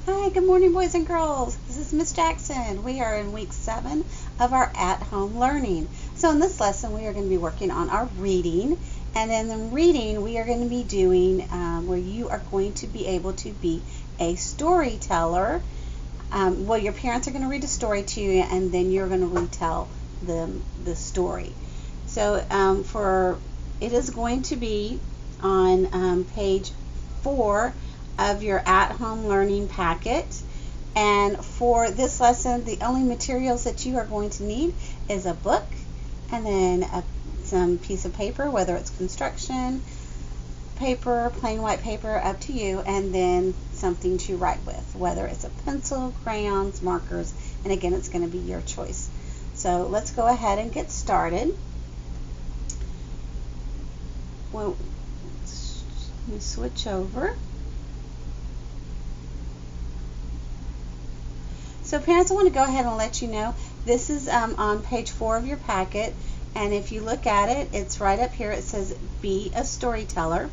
Hi, good morning, boys and girls. This is Miss Jackson. We are in week 7 of our at-home learning. So in this lesson, we are going to be working on our reading. And in the reading, we are going to be doing where you are going to be able to be a storyteller. Your parents are going to read a story to you, and then you're going to retell them the story. So it is going to be on page 4 of your at-home learning packet. And for this lesson, the only materials that you are going to need is a book and then some piece of paper, whether it's construction paper, plain white paper, up to you, and then something to write with, whether it's a pencil, crayons, markers, and again, it's going to be your choice. So let's go ahead and get started. Well, let me switch over. So parents, I want to go ahead and let you know this is on page 4 of your packet, and if you look at it, it's right up here. It says be a storyteller.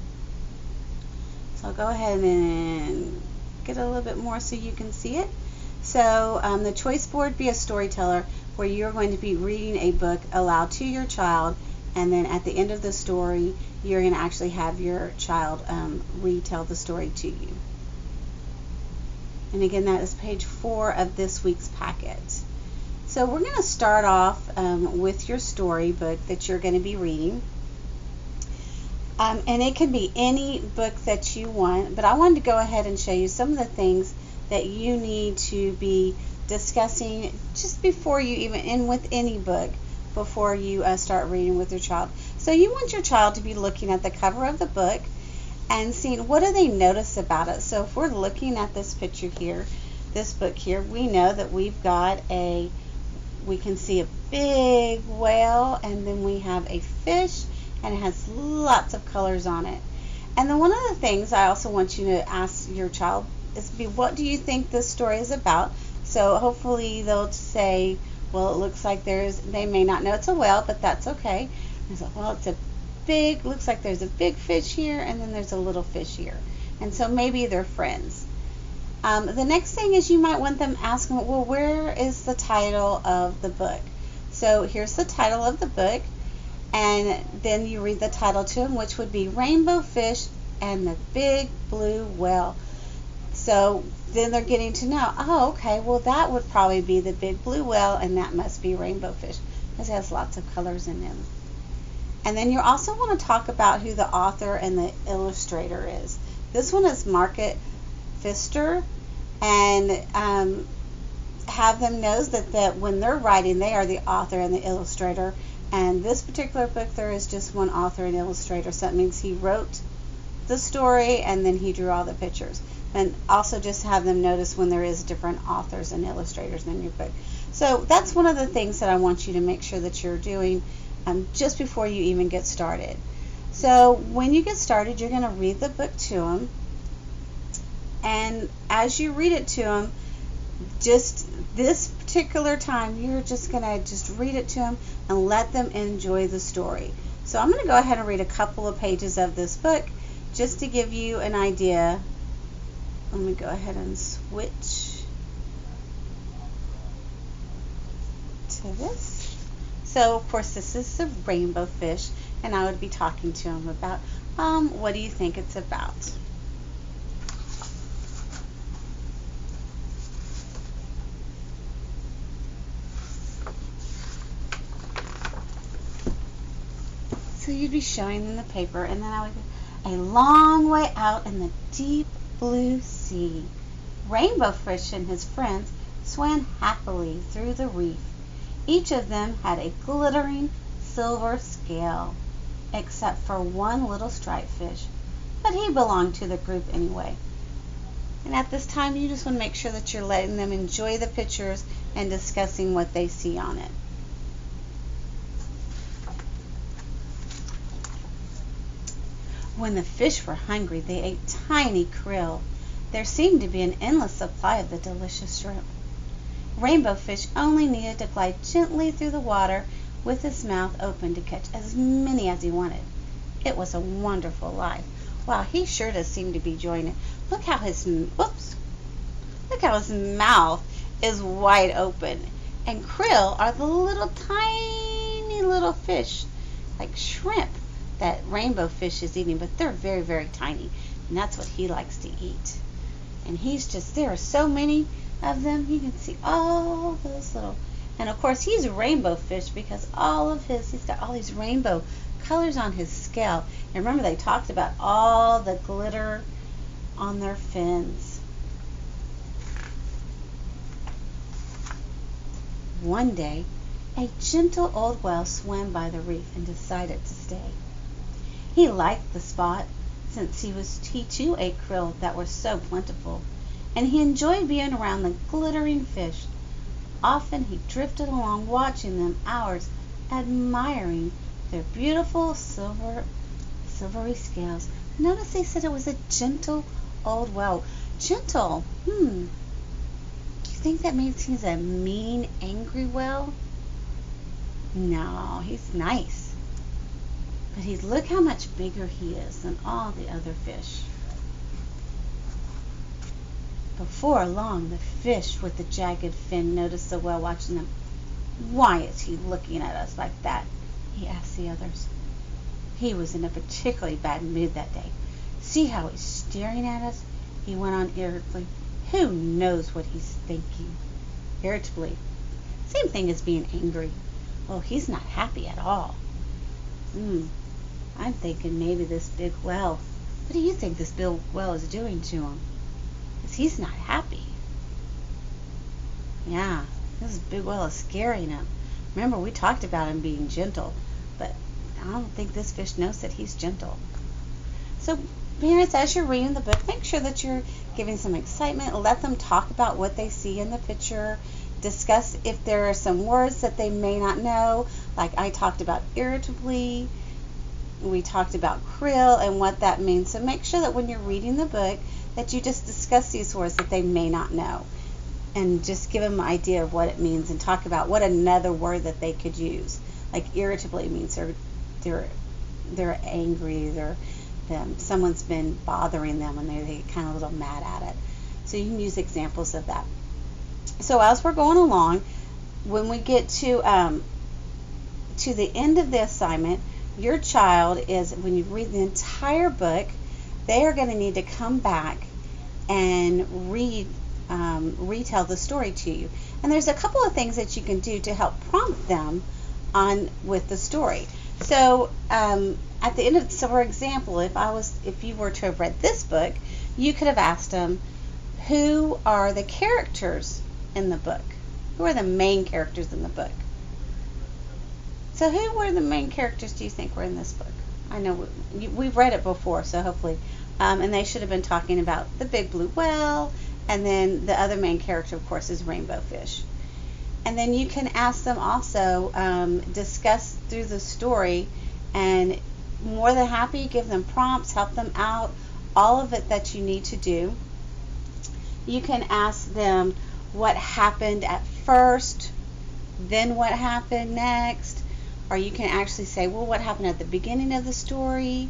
So I'll go ahead and get a little bit more so you can see it. So the choice board, be a storyteller, where you're going to be reading a book aloud to your child, and then at the end of the story, you're going to actually have your child retell the story to you. And again, that is page 4 of this week's packet. So we're going to start off with your storybook that you're going to be reading. And it can be any book that you want, but I wanted to go ahead and show you some of the things that you need to be discussing just before you even in with any book, before you start reading with your child. So you want your child to be looking at the cover of the book and seeing what do they notice about it. So if we're looking at this picture here, this book here, we know that we can see a big whale, and then we have a fish, and it has lots of colors on it. And then one of the things I also want you to ask your child is what do you think this story is about? So hopefully they'll say, well, it looks like they may not know it's a whale, but that's okay. And so, well, looks like there's a big fish here, and then there's a little fish here. And so maybe they're friends. The next thing is you might want them asking, well, where is the title of the book? So here's the title of the book, and then you read the title to them, which would be Rainbow Fish and the Big Blue Whale. So then they're getting to know, oh, okay, well, that would probably be the big blue whale, and that must be Rainbow Fish, because it has lots of colors in them. And then you also want to talk about who the author and the illustrator is. This one is Margaret Pfister, and have them know that when they're writing, they are the author and the illustrator. And this particular book, there is just one author and illustrator, so that means he wrote the story and then he drew all the pictures. And also just have them notice when there is different authors and illustrators in your book. So that's one of the things that I want you to make sure that you're doing just before you even get started. So when you get started, you're going to read the book to them. And as you read it to them, just this particular time, you're just going to just read it to them and let them enjoy the story. So I'm going to go ahead and read a couple of pages of this book just to give you an idea. Let me go ahead and switch to this. So, of course, this is the rainbow fish, and I would be talking to them about what do you think it's about? So you'd be showing them the paper, and then I would go, a long way out in the deep blue sea, Rainbow Fish and his friends swam happily through the reef. Each of them had a glittering silver scale, except for one little striped fish, but he belonged to the group anyway. And at this time, you just want to make sure that you're letting them enjoy the pictures and discussing what they see on it. When the fish were hungry, they ate tiny krill. There seemed to be an endless supply of the delicious shrimp. Rainbow Fish only needed to glide gently through the water with his mouth open to catch as many as he wanted. It was a wonderful life. Wow, he sure does seem to be enjoying it. Look how Look how his mouth is wide open. And krill are the little tiny little fish, like shrimp, that rainbow fish is eating, but they're very, very tiny. And that's what he likes to eat. And there are so many of them. You can see all those little, and of course he's a rainbow fish because he's got all these rainbow colors on his scale. And remember, they talked about all the glitter on their fins. One day, a gentle old whale swam by the reef and decided to stay. He liked the spot since he too ate krill that were so plentiful, and he enjoyed being around the glittering fish. Often he drifted along watching them hours, admiring their beautiful silvery scales. Notice they said it was a gentle old whale. Gentle, do you think that means he's a mean, angry whale? No, he's nice. But look how much bigger he is than all the other fish. Before long, the fish with the jagged fin noticed the whale watching them. "Why is he looking at us like that?" he asked the others. He was in a particularly bad mood that day. "See how he's staring at us?" he went on irritably. "Who knows what he's thinking?" Irritably. Same thing as being angry. Oh, he's not happy at all. I'm thinking maybe this big whale. What do you think this big whale is doing to him? Because he's not happy. Yeah, this big whale is scaring him. Remember, we talked about him being gentle, but I don't think this fish knows that he's gentle. So, parents, as you're reading the book, make sure that you're giving some excitement. Let them talk about what they see in the picture. Discuss if there are some words that they may not know, like I talked about irritably. We talked about krill and what that means. So make sure that when you're reading the book that you just discuss these words that they may not know, and just give them an idea of what it means and talk about what another word that they could use. Like irritably means they're angry, someone's been bothering them and they get kind of a little mad at it. So you can use examples of that. So as we're going along, when we get to the end of the assignment, your child is, when you read the entire book, they are going to need to come back and retell the story to you. And there's a couple of things that you can do to help prompt them on with the story. So at the end of, so for example, if you were to have read this book, you could have asked them, who are the characters in the book? Who are the main characters in the book? So who were the main characters do you think were in this book? I know we've read it before, so hopefully, and they should have been talking about the big blue whale, and then the other main character, of course, is Rainbow Fish. And then you can ask them also, discuss through the story, and more than happy, give them prompts, help them out, all of it that you need to do. You can ask them what happened at first, then what happened next. Or you can actually say, well, what happened at the beginning of the story,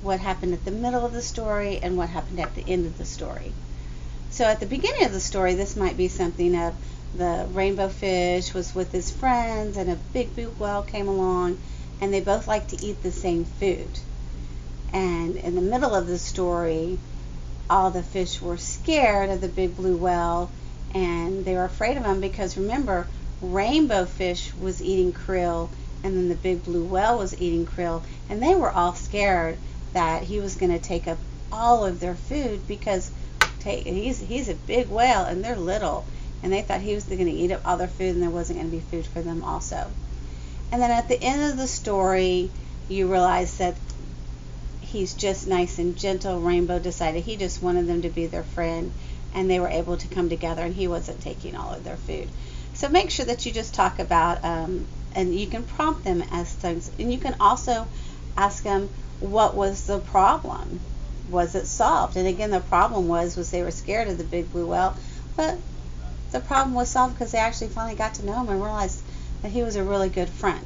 what happened at the middle of the story, and what happened at the end of the story. So at the beginning of the story, this might be something of the rainbow fish was with his friends, and a big blue whale came along, and they both like to eat the same food. And in the middle of the story, all the fish were scared of the big blue whale, and they were afraid of him because, remember, Rainbow Fish was eating krill, and then the big blue whale was eating krill, and they were all scared that he was going to take up all of their food because he's a big whale and they're little, and they thought he was going to eat up all their food and there wasn't going to be food for them also. And then at the end of the story, you realize that he's just nice and gentle. Rainbow decided he just wanted them to be their friend, and they were able to come together, and he wasn't taking all of their food. So make sure that you just talk about, and you can prompt them as things. And you can also ask them, what was the problem? Was it solved? And again, the problem was they were scared of the big blue whale, but the problem was solved because they actually finally got to know him and realized that he was a really good friend.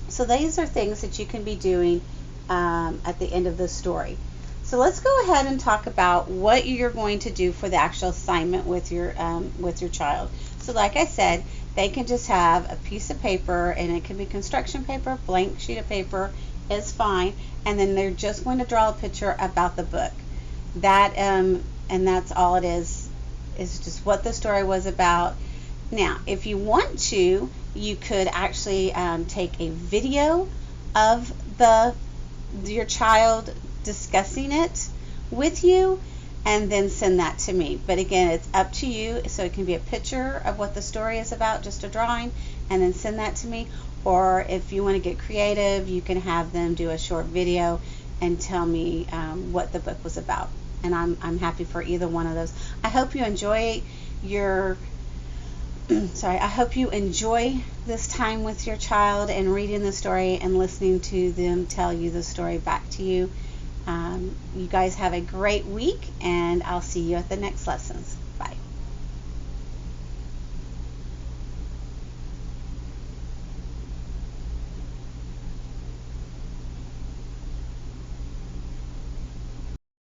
So these are things that you can be doing at the end of the story. So let's go ahead and talk about what you're going to do for the actual assignment with your child. So like I said, they can just have a piece of paper, and it can be construction paper, blank sheet of paper is fine, and then they're just going to draw a picture about the book. That and that's all it is just what the story was about. Now, if you want to, you could actually take a video of your child discussing it with you, and then send that to me. But again, it's up to you. So it can be a picture of what the story is about, just a drawing, and then send that to me. Or if you want to get creative, you can have them do a short video and tell me what the book was about. And I'm happy for either one of those. I hope you enjoy I hope you enjoy this time with your child and reading the story and listening to them tell you the story back to you. You guys have a great week, and I'll see you at the next lessons.